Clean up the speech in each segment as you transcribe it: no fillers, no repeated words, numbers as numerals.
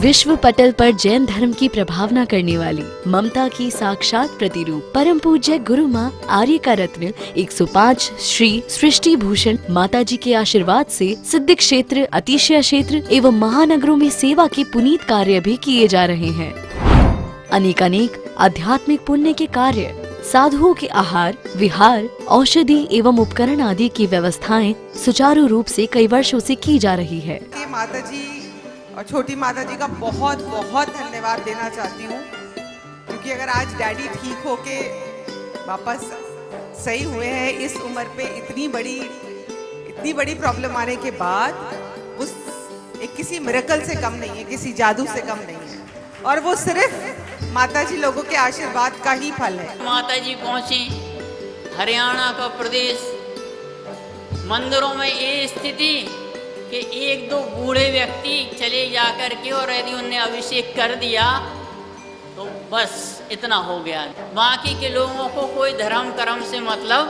विश्व पटल पर जैन धर्म की प्रभावना करने वाली ममता की साक्षात प्रतिरूप परम पूज्य गुरु माँ आर्य का रत्न 105 श्री सृष्टि भूषण माता जी के आशीर्वाद से सिद्ध क्षेत्र, अतिशय क्षेत्र एवं महानगरों में सेवा के पुनीत कार्य भी किए जा रहे हैं। अनेकानेक आध्यात्मिक पुण्य के कार्य, साधुओं के आहार, विहार, औषधि एवं उपकरण आदि की व्यवस्थाएं सुचारू रूप से कई वर्षों से की जा रही है। माता जी और छोटी माता जी का बहुत बहुत धन्यवाद देना चाहती हूँ, क्योंकि अगर आज डैडी ठीक होके वापस सही हुए हैं इस उम्र पे, इतनी बड़ी प्रॉब्लम आने के बाद, उस एक किसी मिरेकल से कम नहीं है, किसी जादू से कम नहीं है, और वो सिर्फ माता जी लोगों के आशीर्वाद का ही फल है। माता जी पहुंची हरियाणा का प्रदेश, मंदिरों में ये स्थिति कि एक दो बूढ़े व्यक्ति चले जा कर के और यदि उनने अभिषेक कर दिया तो बस इतना हो गया। बाकी के लोगों को कोई धर्म कर्म से मतलब,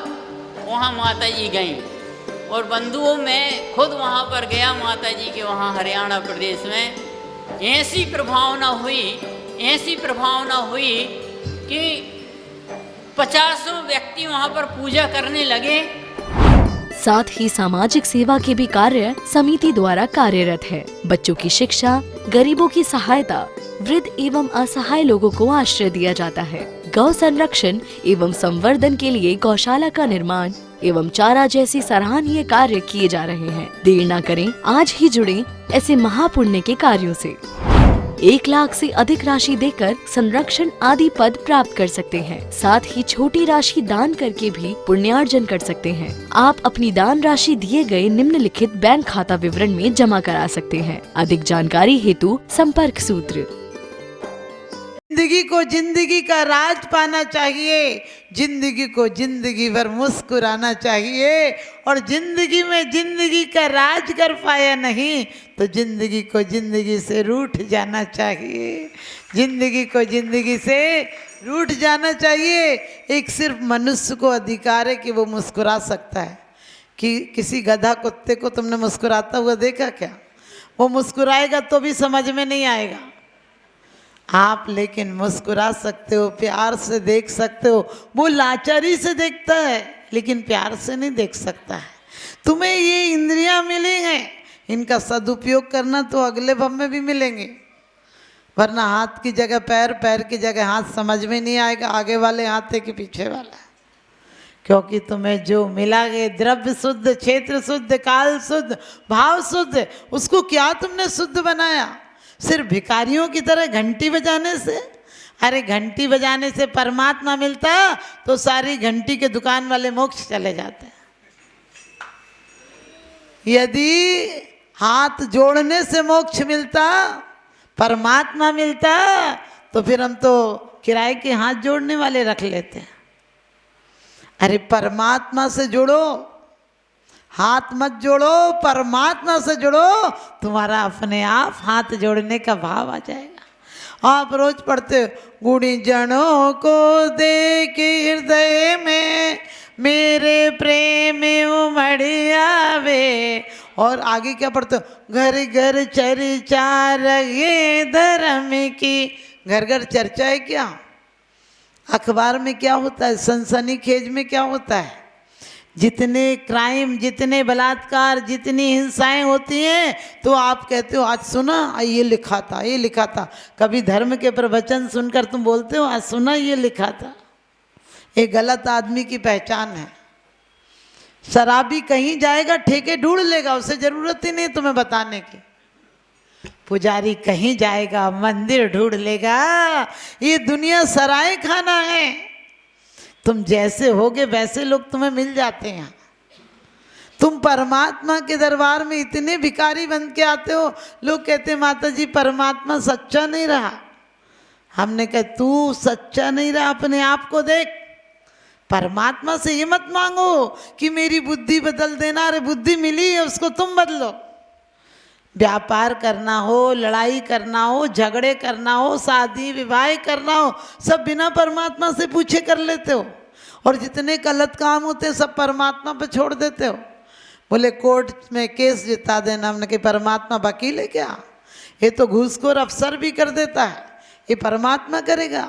वहाँ माता जी गईं और बंधुओं में खुद वहाँ पर गया माता जी के वहाँ हरियाणा प्रदेश में। ऐसी प्रभावना हुई कि 50 व्यक्ति वहाँ पर पूजा करने लगे। साथ ही सामाजिक सेवा के भी कार्य समिति द्वारा कार्यरत है। बच्चों की शिक्षा, गरीबों की सहायता, वृद्ध एवं असहाय लोगों को आश्रय दिया जाता है। गौ संरक्षण एवं संवर्धन के लिए गौशाला का निर्माण एवं चारा जैसी सराहनीय कार्य किए जा रहे हैं। देर न करें, आज ही जुड़ें ऐसे महापुण्य के कार्यों से। 1 लाख से अधिक राशि देकर संरक्षण आदि पद प्राप्त कर सकते हैं। साथ ही छोटी राशि दान करके भी पुण्यार्जन कर सकते हैं। आप अपनी दान राशि दिए गए निम्नलिखित बैंक खाता विवरण में जमा करा सकते हैं। अधिक जानकारी हेतु संपर्क सूत्र। जिंदगी को जिंदगी का राज पाना चाहिए, जिंदगी को जिंदगी भर मुस्कुराना चाहिए, और जिंदगी में जिंदगी का राज कर पाया नहीं तो जिंदगी को जिंदगी से रूठ जाना चाहिए। जिंदगी को जिंदगी से रूठ जाना चाहिए। एक सिर्फ मनुष्य को अधिकार है कि वो मुस्कुरा सकता है। कि किसी गधा कुत्ते को तुमने मुस्कुराता हुआ देखा क्या? वो मुस्कुराएगा तो भी समझ में नहीं आएगा। आप लेकिन मुस्कुरा सकते हो, प्यार से देख सकते हो। वो लाचारी से देखता है लेकिन प्यार से नहीं देख सकता है। तुम्हें ये इंद्रियां मिली हैं, इनका सदुपयोग करना तो अगले भव में भी मिलेंगे, वरना हाथ की जगह पैर, पैर की जगह हाथ समझ में नहीं आएगा आगे वाले हाथ है कि पीछे वाला। क्योंकि तुम्हें जो मिला है द्रव्य शुद्ध, क्षेत्र शुद्ध, काल शुद्ध, भाव शुद्ध, उसको क्या तुमने शुद्ध बनाया? सिर्फ भिखारियों की तरह घंटी बजाने से? अरे घंटी बजाने से परमात्मा मिलता तो सारी घंटी के दुकान वाले मोक्ष चले जाते। यदि हाथ जोड़ने से मोक्ष मिलता, परमात्मा मिलता, तो फिर हम तो किराए के हाथ जोड़ने वाले रख लेते हैं। अरे परमात्मा से जुड़ो, हाथ मत जोड़ो, परमात्मा से जुड़ो, तुम्हारा अपने आप हाथ जोड़ने का भाव आ जाएगा। आप रोज पढ़ते हो, गुणी जनों को देख हृदय में मेरे प्रेम उमड़ आवे, और आगे क्या पढ़ते हो? घर घर चर्चा रहे धर्म की। घर घर चर्चा है क्या? अखबार में क्या होता है? सनसनीखेज में क्या होता है? जितने क्राइम, जितने बलात्कार, जितनी हिंसाएं होती हैं, तो आप कहते हो आज सुना, ये लिखा था, ये लिखा था। कभी धर्म के प्रवचन सुनकर तुम बोलते हो आज सुना, ये लिखा था? ये गलत आदमी की पहचान है। शराबी कहीं जाएगा ठेके ढूंढ लेगा, उसे जरूरत ही नहीं तुम्हें बताने की। पुजारी कहीं जाएगा मंदिर ढूंढ लेगा। ये दुनिया सराय खाना है। तुम जैसे होगे वैसे लोग तुम्हें मिल जाते हैं। तुम परमात्मा के दरबार में इतने भिखारी बन के आते हो, लोग कहते हैं माता जी परमात्मा सच्चा नहीं रहा। हमने कहा तू सच्चा नहीं रहा, अपने आप को देख। परमात्मा से ये मत मांगो कि मेरी बुद्धि बदल देना। अरे बुद्धि मिली है, उसको तुम बदलो। व्यापार करना हो, लड़ाई करना हो, झगड़े करना हो, शादी विवाह करना हो, सब बिना परमात्मा से पूछे कर लेते हो। और जितने गलत काम होते हैं सब परमात्मा पे छोड़ देते हो। बोले कोर्ट में केस जिता देना। हमने कहा परमात्मा वकील है क्या? ये तो घूसखोर अफसर भी कर देता है, ये परमात्मा करेगा।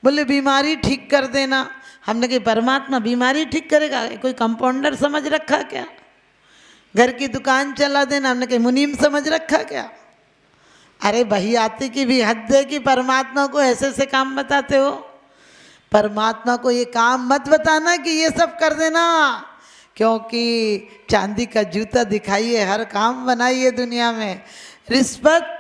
बोले बीमारी ठीक कर देना, हमने कहा परमात्मा बीमारी ठीक करेगा? कोई कंपाउंडर समझ रखा क्या? घर की दुकान चला देना, हमने कहा मुनीम समझ रखा क्या? अरे बहियाती की भी हद है कि परमात्मा को ऐसे ऐसे काम बताते हो। परमात्मा को ये काम मत बताना कि ये सब कर देना, क्योंकि चांदी का जूता दिखाइए, हर काम बनाइए दुनिया में। रिश्वत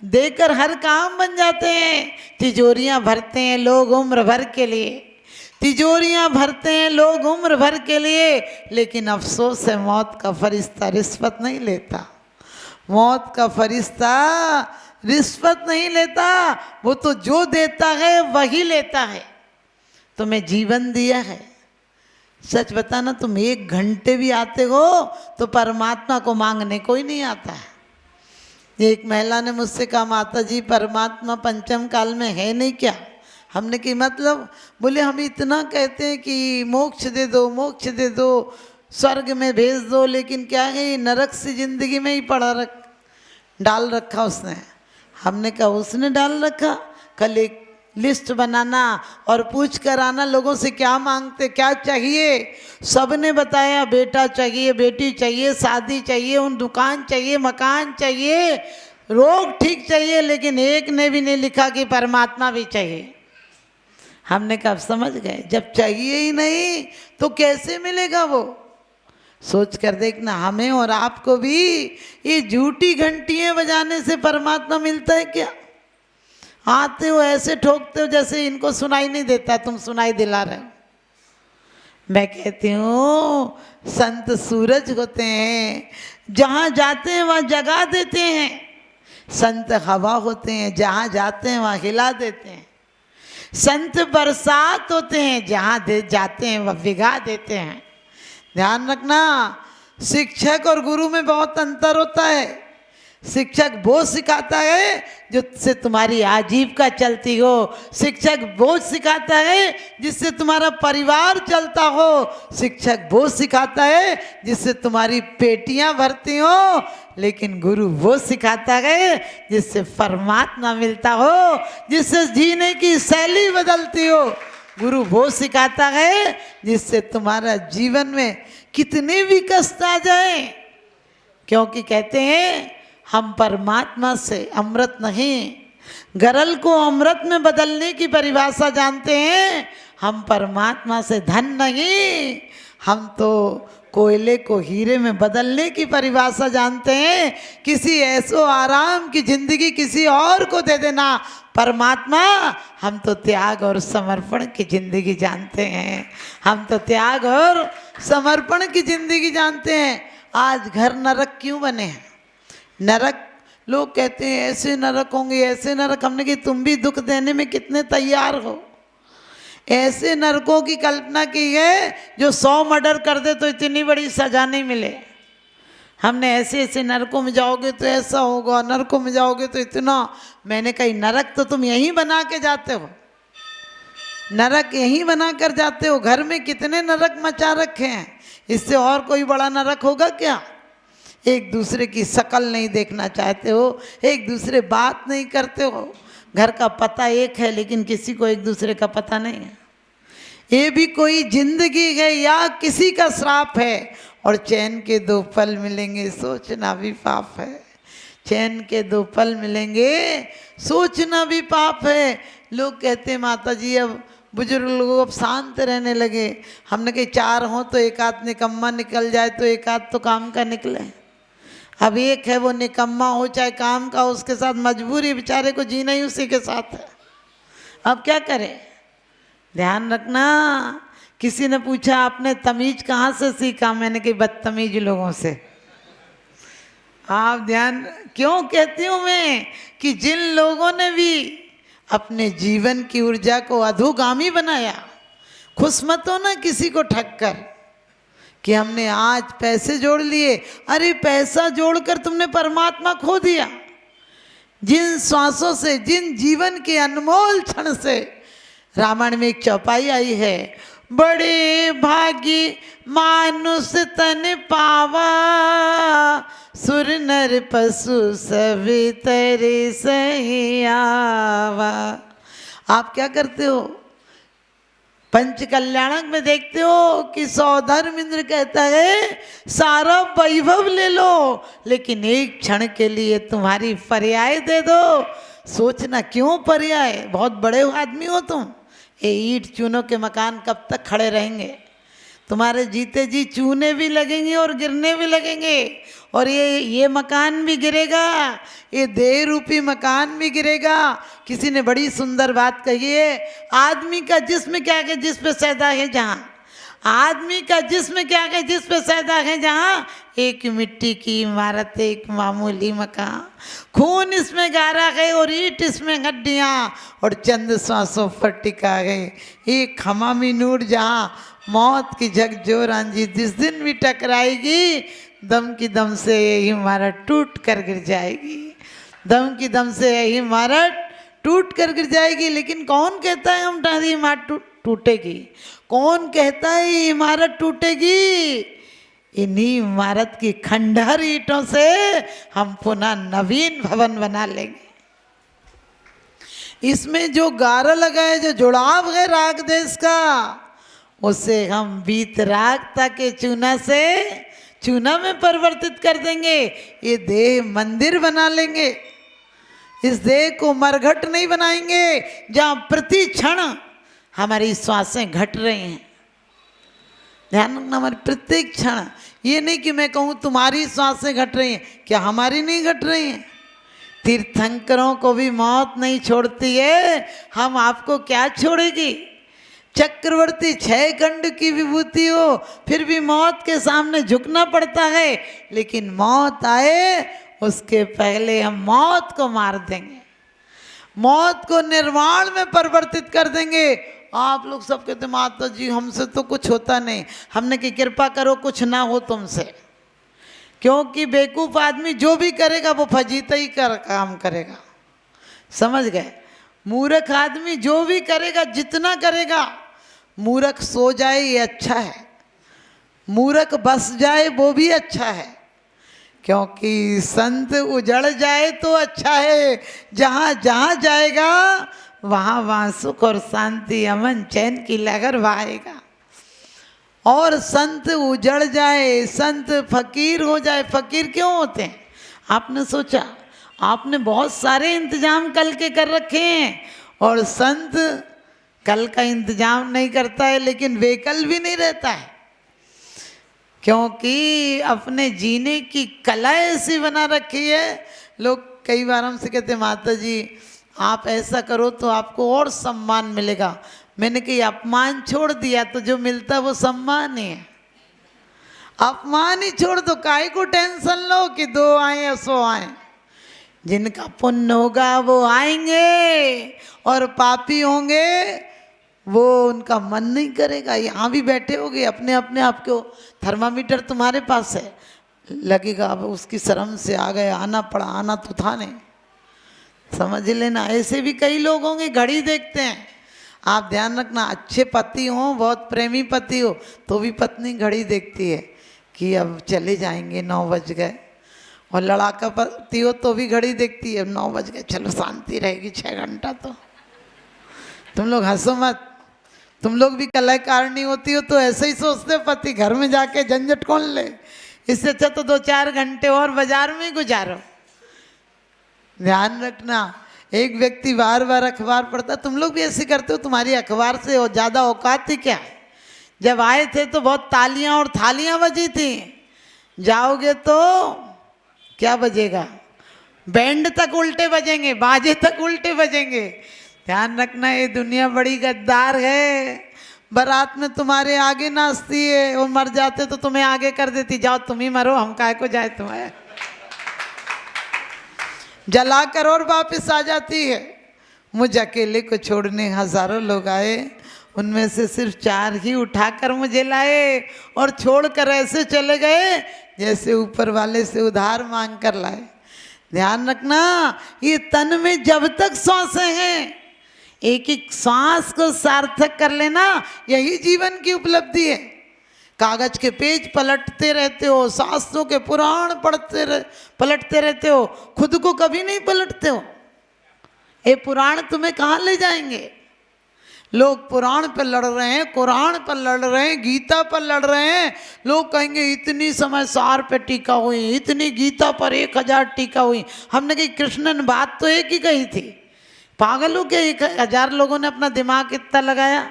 देकर हर काम बन जाते हैं। तिजोरियां भरते हैं लोग उम्र भर के लिए, तिजोरियां भरते हैं लोग उम्र भर के लिए, लेकिन अफसोस है मौत का फरिश्ता रिश्वत नहीं लेता। मौत का फरिश्ता रिश्वत नहीं लेता, वो तो जो देता है वही लेता है। तुम्हें जीवन दिया है, सच बताना, तुम 1 घंटे भी आते हो तो परमात्मा को मांगने कोई नहीं आता है। एक महिला ने मुझसे कहा, माता जी परमात्मा पंचम काल में है नहीं क्या? हमने की मतलब? बोले हम इतना कहते हैं कि मोक्ष दे दो, मोक्ष दे दो, स्वर्ग में भेज दो, लेकिन क्या है नरक से जिंदगी में ही डाल रखा उसने। हमने कहा उसने डाल रखा? कल एक लिस्ट बनाना और पूछ कर आना लोगों से क्या मांगते, क्या चाहिए। सब ने बताया बेटा चाहिए, बेटी चाहिए, शादी चाहिए, उन दुकान चाहिए, मकान चाहिए, रोग ठीक चाहिए, लेकिन एक ने भी नहीं लिखा कि परमात्मा भी चाहिए। हमने कहा समझ गए, जब चाहिए ही नहीं तो कैसे मिलेगा वो? सोच कर देखना, हमें और आपको भी ये झूठी घंटियां बजाने से परमात्मा मिलता है क्या? आते हो ऐसे ठोकते हो जैसे इनको सुनाई नहीं देता, तुम सुनाई दिला रहे हो। मैं कहती हूँ संत सूरज होते हैं, जहाँ जाते हैं वहाँ जगा देते हैं। संत हवा होते हैं, जहाँ जाते हैं वहाँ हिला देते हैं। संत बरसात होते हैं, जहाँ जाते हैं वह भिगा देते हैं। ध्यान रखना, शिक्षक और गुरु में बहुत अंतर होता है। शिक्षक वो सिखाता है जो से तुम्हारी आजीविका चलती हो, शिक्षक वो सिखाता है जिससे तुम्हारा परिवार चलता हो, शिक्षक वो सिखाता है जिससे तुम्हारी पेटियां भरती हो, लेकिन गुरु वो सिखाता है जिससे परमात्मा मिलता हो, जिससे जीने की शैली बदलती हो। गुरु वो सिखाता है जिससे तुम्हारा जीवन में कितने भी कष्ट आ जाए, क्योंकि कहते हैं हम परमात्मा से अमृत नहीं, गरल को अमृत में बदलने की परिभाषा जानते हैं। हम परमात्मा से धन नहीं, हम तो कोयले को हीरे में बदलने की परिभाषा जानते हैं। किसी ऐसो आराम की जिंदगी किसी और को दे देना परमात्मा, हम तो त्याग और समर्पण की जिंदगी जानते हैं। हम तो त्याग और समर्पण की जिंदगी जानते हैं। आज घर नरक क्यों बने हैं? नरक, लोग कहते हैं ऐसे नरक होंगे, ऐसे नरक। हमने कि तुम भी दुख देने में कितने तैयार हो? ऐसे नरकों की कल्पना की है जो 100 मर्डर कर दे तो इतनी बड़ी सजा नहीं मिले। हमने ऐसे ऐसे नरकों में जाओगे तो ऐसा होगा, नरकों में जाओगे तो इतना। मैंने कही नरक तो तुम यहीं बना के जाते हो, नरक यहीं बना कर जाते हो। घर में कितने नरक मचा रखे हैं, इससे और कोई बड़ा नरक होगा क्या? एक दूसरे की शक्ल नहीं देखना चाहते हो, एक दूसरे बात नहीं करते हो। घर का पता एक है लेकिन किसी को एक दूसरे का पता नहीं है। ये भी कोई जिंदगी है या किसी का श्राप है? और चैन के 2 पल मिलेंगे सोचना भी पाप है। चैन के 2 पल मिलेंगे सोचना भी पाप है। लोग कहते हैं माता जी अब बुजुर्ग लोग अब शांत रहने लगे। हमने कहा 4 हो तो एक आध निकम्मा निकल जाए तो एक आध तो काम का निकले। अब एक है वो निकम्मा हो चाहे काम का, उसके साथ मजबूरी, बेचारे को जीना ही उसी के साथ है। अब क्या करें? ध्यान रखना। किसी ने पूछा आपने तमीज कहाँ से सीखा? मैंने कही बदतमीज लोगों से। आप ध्यान क्यों कहती हूँ मैं कि जिन लोगों ने भी अपने जीवन की ऊर्जा को अधोगामी बनाया, खुश मत हो ना किसी को ठग कर कि हमने आज पैसे जोड़ लिए। अरे पैसा जोड़कर तुमने परमात्मा खो दिया। जिन श्वासों से, जिन जीवन के अनमोल क्षण से, रामायण में एक चौपाई आई है, बड़े भागी मानुष तन पावा, सुर नर पशु सभी तेरे सही आवा। आप क्या करते हो? पंच कल्याणक में देखते हो कि सौधर्म इंद्र कहता है सारा वैभव ले लो लेकिन एक क्षण के लिए तुम्हारी पर्याय दे दो। सोचना क्यों पर्याय? बहुत बड़े आदमी हो तुम। ये ईंट चूनों के मकान कब तक खड़े रहेंगे? तुम्हारे जीते जी चूने भी लगेंगे और गिरने भी लगेंगे, और ये मकान भी गिरेगा, ये देह रूपी मकान भी गिरेगा। किसी ने बड़ी सुंदर बात कही है, आदमी का जिस्म क्या है जिस पे सैदा है जहाँ, आदमी का जिस्म क्या है जिस पे सैदा है जहाँ, एक मिट्टी की इमारत एक मामूली मकान, खून इसमें गारा है और ईंट इसमें हड्डियाँ और चंद सांसों पर टिका गए एक हमामी नूर जहाँ मौत की झकझोर आंधी जिस दिन भी टकराएगी दम की दम से यही इमारत टूट कर गिर जाएगी, दम की दम से यही इमारत टूट कर गिर जाएगी। लेकिन कौन कहता है हमारी इमारत टूटेगी? कौन कहता है ये इमारत टूटेगी? इन्हीं इमारत की खंडहर ईंटों से हम पुनः नवीन भवन बना लेंगे। इसमें जो गारा लगा है, जो जुड़ाव है राग देश का, उसे हम वीतरागता के चूना से चूना में परिवर्तित कर देंगे। ये देह मंदिर बना लेंगे। इस देह को मरघट नहीं बनाएंगे जहाँ प्रति क्षण हमारी श्वासें घट रही हैं। ध्यान रखना, हमारी प्रत्येक क्षण, ये नहीं कि मैं कहूँ तुम्हारी श्वासें घट रही हैं, क्या हमारी नहीं घट रही हैं? तीर्थंकरों को भी मौत नहीं छोड़ती है, हम आपको क्या छोड़ेगी? चक्रवर्ती 6 खंड की विभूति हो फिर भी मौत के सामने झुकना पड़ता है, लेकिन मौत आए उसके पहले हम मौत को मार देंगे, मौत को निर्वाण में परिवर्तित कर देंगे। आप लोग सब कहते माता जी हमसे तो कुछ होता नहीं, हमने की कृपा करो कुछ ना हो तुमसे, क्योंकि बेवकूफ़ आदमी जो भी करेगा वो फजीता ही काम करेगा, समझ गए? मूर्ख आदमी जो भी करेगा जितना करेगा, मूर्ख सो जाए ये अच्छा है, मूर्ख बस जाए वो भी अच्छा है, क्योंकि संत उजड़ जाए तो अच्छा है, जहाँ जहाँ जाएगा वहाँ वहाँ सुख और शांति अमन चैन की लहर बहाएगा। और संत उजड़ जाए, संत फकीर हो जाए। फकीर क्यों होते हैं? आपने सोचा? आपने बहुत सारे इंतजाम कल के कर रखे हैं, और संत कल का इंतजाम नहीं करता है लेकिन बेकल भी नहीं रहता है, क्योंकि अपने जीने की कला ऐसी बना रखी है। लोग कई बार हमसे कहते माता जी आप ऐसा करो तो आपको और सम्मान मिलेगा। मैंने कही अपमान छोड़ दिया तो जो मिलता वो सम्मान ही है। अपमान ही छोड़ दो, काहे को टेंशन लो कि 2 आए या 100 आए। जिनका पुण्य होगा वो आएंगे, और पापी होंगे वो उनका मन नहीं करेगा। यहाँ भी बैठे होगे अपने अपने आपको थर्मामीटर तुम्हारे पास है, लगेगा अब उसकी शर्म से आ गए, आना पड़ा, आना तो था नहीं, समझ लेना। ऐसे भी कई लोग होंगे घड़ी देखते हैं। आप ध्यान रखना, अच्छे पति हो, बहुत प्रेमी पति हो, तो भी पत्नी घड़ी देखती है कि अब चले जाएंगे 9 बज गए, और लड़ाका पति हो तो भी घड़ी देखती है 9 बज गए, चलो शांति रहेगी 6 घंटा। तो तुम लोग हंसो मत, तुम लोग भी कलाकारणी होती हो तो ऐसे ही सोचते हो पति घर में जाके झंझट कौन ले, इससे अच्छा तो 2-4 घंटे और बाजार में ही गुजारो। ध्यान रखना, एक व्यक्ति बार बार अखबार पढ़ता, तुम लोग भी ऐसे करते हो, तुम्हारी अखबार से और ज़्यादा औकात ही क्या है। जब आए थे तो बहुत तालियां और थालियां बजी थी, जाओगे तो क्या बजेगा? बैंड तक उल्टे बजेंगे, बाजे तक उल्टे बजेंगे। ध्यान रखना, ये दुनिया बड़ी गद्दार है। बारात में तुम्हारे आगे नाचती है और मर जाते तो तुम्हें आगे कर देती, जाओ तुम ही मरो, हम काहे को जाए तुम्हें, जलाकर और वापस आ जाती है। मुझ अकेले को छोड़ने हजारों लोग आए, उनमें से सिर्फ 4 ही उठाकर मुझे लाए, और छोड़कर ऐसे चले गए जैसे ऊपर वाले से उधार मांग कर लाए। ध्यान रखना, ये तन में जब तक सांसें हैं, एक एक सांस को सार्थक कर लेना, यही जीवन की उपलब्धि है। कागज के पेज पलटते रहते हो, शास्त्रों के पुराण पलटते रहते हो, खुद को कभी नहीं पलटते हो। ये पुराण तुम्हें कहाँ ले जाएंगे? लोग पुराण पर लड़ रहे हैं, कुरान पर लड़ रहे हैं, गीता पर लड़ रहे हैं। लोग कहेंगे इतनी समय सार पे टीका हुई, इतनी गीता पर 1000 टीका हुई। हमने कही कृष्ण ने बात तो एक ही कही थी। पागल हो क्या? 1000 लोगों ने अपना दिमाग इतना लगाया?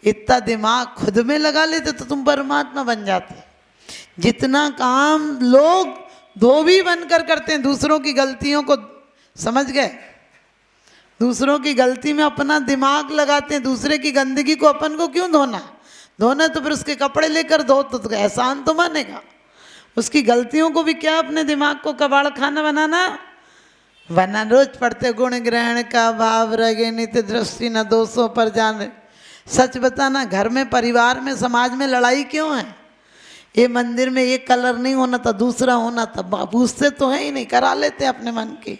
इतना दिमाग खुद में लगा लेते तो तुम परमात्मा बन जाते। जितना काम लोग धोबी बनकर करते हैं, दूसरों की गलतियों को समझ गए, दूसरों की गलती में अपना दिमाग लगाते हैं। दूसरे की गंदगी को अपन को क्यों धोना? धोना तो फिर उसके कपड़े लेकर धो तो एहसान तो मानेगा। उसकी गलतियों को भी क्या अपने दिमाग को कबाड़ खाना बनाना? वरना रोज पढ़ते गुण ग्रहण का भाव रगे नित्य दृष्टि न दोषों पर जाने। सच बताना, घर में, परिवार में, समाज में लड़ाई क्यों है? ये मंदिर में ये कलर नहीं होना था, दूसरा होना था। पूछते तो है ही नहीं, करा लेते अपने मन की।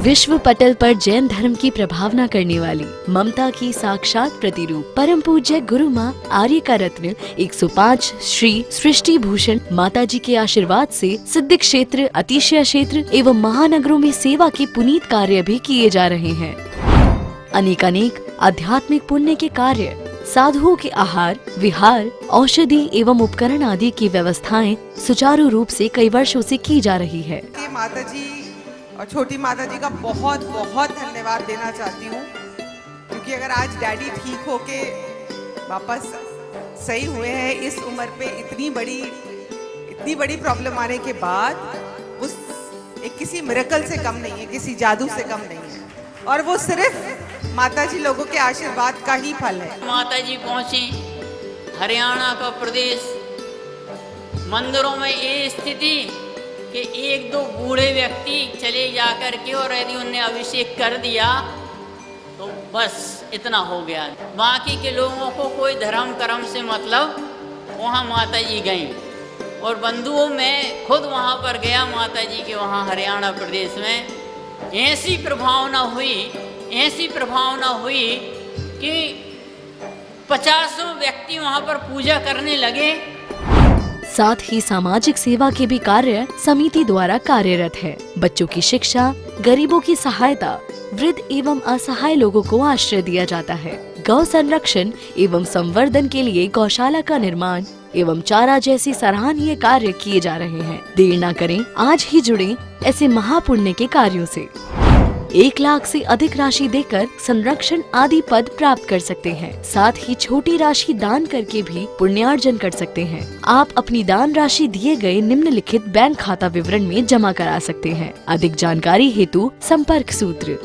विश्व पटल पर जैन धर्म की प्रभावना करने वाली ममता की साक्षात प्रतिरूप परम पूज्य गुरु माँ आर्य का रत्न 105 श्री सृष्टि भूषण माता जी के आशीर्वाद से सिद्ध क्षेत्र, अतिशय क्षेत्र एवं महानगरों में सेवा के पुनीत कार्य भी किए जा रहे हैं। अनेकानेक आध्यात्मिक पुण्य के कार्य, साधुओं के आहार, विहार, औषधि एवं उपकरण आदि की व्यवस्थाएं सुचारू रूप से कई वर्षों से की जा रही है। माता जी और छोटी माता जी का बहुत बहुत धन्यवाद देना चाहती हूँ, क्योंकि अगर आज डैडी ठीक होके वापस सही हुए हैं इस उम्र पे, इतनी बड़ी प्रॉब्लम आने के बाद, उस एक किसी मिरेकल से कम नहीं है, किसी जादू से कम नहीं है, और वो सिर्फ माता जी लोगों के आशीर्वाद का ही फल है। माता जी पहुंची हरियाणा का प्रदेश, मंदिरों में ये स्थिति कि 1-2 बूढ़े व्यक्ति चले जाकर के और यदि उनने अभिषेक कर दिया तो बस इतना हो गया। बाकी के लोगों को कोई धर्म कर्म से मतलब, वहाँ माता जी गई। और बंधुओं में खुद वहाँ पर गया माता जी के वहाँ हरियाणा प्रदेश में। ऐसी प्रभावना हुई कि 50 व्यक्ति वहाँ पर पूजा करने लगे। साथ ही सामाजिक सेवा के भी कार्य समिति द्वारा कार्यरत है। बच्चों की शिक्षा, गरीबों की सहायता, वृद्ध एवं असहाय लोगों को आश्रय दिया जाता है। गौ संरक्षण एवं संवर्धन के लिए गौशाला का निर्माण एवं चारा जैसी सराहनीय कार्य किए जा रहे हैं। देर न करें, आज ही जुड़ें ऐसे महापुण्य के कार्यों से। 1 लाख से अधिक राशि देकर संरक्षण आदि पद प्राप्त कर सकते हैं। साथ ही छोटी राशि दान करके भी पुण्यार्जन कर सकते हैं। आप अपनी दान राशि दिए गए निम्नलिखित बैंक खाता विवरण में जमा करा सकते हैं। अधिक जानकारी हेतु संपर्क सूत्र